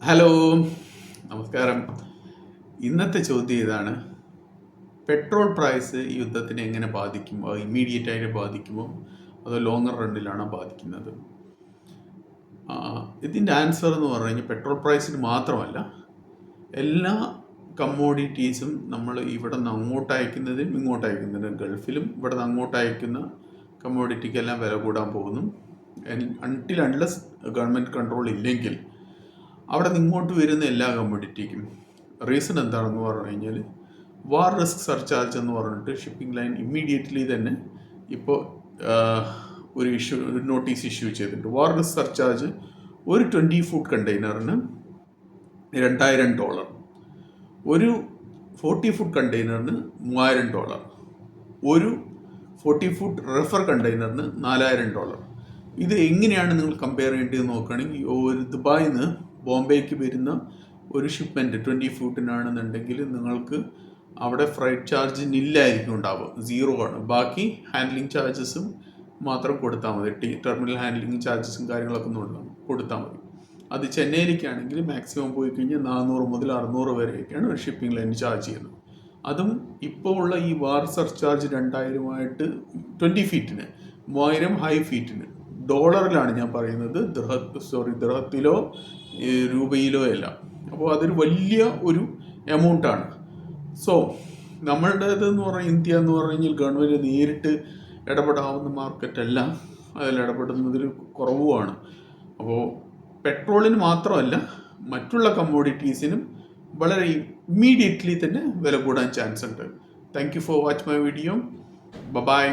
Hello, നമസ്കാരം. ഇന്നത്തെ ചോദ്യം ഇതാണ്: പെട്രോൾ പ്രൈസ് ഈ യുദ്ധത്തിനെ എങ്ങനെ ബാധിക്കും? ഇമ്മീഡിയറ്റ് ആയിട്ട് ബാധിക്കുമോ അതോ ലോങ്ങർ റണ്ണിലാണോ ബാധിക്കുന്നത്? ഇതിൻ്റെ ആൻസർ എന്ന് പറഞ്ഞു കഴിഞ്ഞാൽ പെട്രോൾ പ്രൈസിന് മാത്രമല്ല, എല്ലാ കമ്മോഡിറ്റീസും നമ്മൾ ഇവിടെ നിന്ന് അങ്ങോട്ട് അയക്കുന്നതും ഇങ്ങോട്ട് അയക്കുന്നതും, ഗൾഫിലും ഇവിടെ നിന്ന് അങ്ങോട്ട് അയക്കുന്ന കമ്മോഡിറ്റിക്കെല്ലാം വില കൂടാൻ പോകുന്നു. അൺലെസ് ഗവൺമെൻറ് കൺട്രോൾ ഇല്ലെങ്കിൽ അവിടെ നിന്ന് ഇങ്ങോട്ട് വരുന്ന എല്ലാ കമ്മോഡിറ്റിക്കും റീസൺ എന്താണെന്ന് പറഞ്ഞു കഴിഞ്ഞാൽ, വാർ റിസ്ക് സർചാർജ് എന്ന് പറഞ്ഞിട്ട് ഷിപ്പിംഗ് ലൈൻ ഇമ്മീഡിയറ്റ്ലി തന്നെ ഇപ്പോൾ ഒരു നോട്ടീസ് ഇഷ്യൂ ചെയ്തിട്ടുണ്ട്. വാർ റിസ്ക് സർചാർജ് ഒരു 20 ഫുട്ട് കണ്ടെയ്നറിന് $2,000, ഒരു 40 ഫുട്ട് കണ്ടെയ്നറിന് $3,000, ഒരു 40 ഫുട്ട് റെഫർ കണ്ടെയ്നറിന് $4,000. ഇത് എങ്ങനെയാണ് നിങ്ങൾ കമ്പയർ ചെയ്യേണ്ടത് നോക്കുകയാണെങ്കിൽ, ഒരു ദുബായിൽ നിന്ന് ബോംബെക്ക് വരുന്ന ഒരു ഷിപ്മെൻറ്റ് 20 ഫൂട്ടിനാണെന്നുണ്ടെങ്കിൽ നിങ്ങൾക്ക് അവിടെ ഫ്രൈറ്റ് ചാർജ് നില്ലായിരിക്കും ഉണ്ടാവുക, 0 ആണ്. ബാക്കി ഹാൻഡ്ലിങ് ചാർജസും മാത്രം കൊടുത്താൽ മതി. ടെർമിനൽ ഹാൻഡ്ലിങ് ചാർജസും കാര്യങ്ങളൊക്കെ കൊടുത്താൽ മതി. അത് ചെന്നൈയിലേക്കാണെങ്കിൽ മാക്സിമം പോയി കഴിഞ്ഞാൽ 400 മുതൽ 600 വരെയൊക്കെയാണ് ഒരു ഷിപ്പിംഗ് ലൈൻ ചാർജ് ചെയ്യുന്നത്. അതും ഇപ്പോൾ ഉള്ള ഈ വാർ സർചാർജ് 2,000 20 ഫീറ്റിന്, 3,000 ഹൈ ഫീറ്റിന്. ഡോളറിലാണ് ഞാൻ പറയുന്നത്, ദിർഹത്തിലോ രൂപയിലോ അല്ല. അപ്പോൾ അതൊരു വലിയ ഒരു എമൗണ്ടാണ്. സോ നമ്മളുടേതെന്ന് പറഞ്ഞാൽ ഇന്ത്യ എന്ന് പറഞ്ഞു കഴിഞ്ഞാൽ ഗവൺമെൻറ് നേരിട്ട് ഇടപെടാവുന്ന മാർക്കറ്റല്ല, അതിൽ ഇടപെടുന്നതിൽ കുറവുമാണ്. അപ്പോൾ പെട്രോളിന് മാത്രമല്ല, മറ്റുള്ള കമ്മോഡിറ്റീസിനും വളരെ ഇമ്മീഡിയറ്റ്ലി തന്നെ വില കൂടാൻ ചാൻസ് ഉണ്ട്. Thank you for watch my video. By.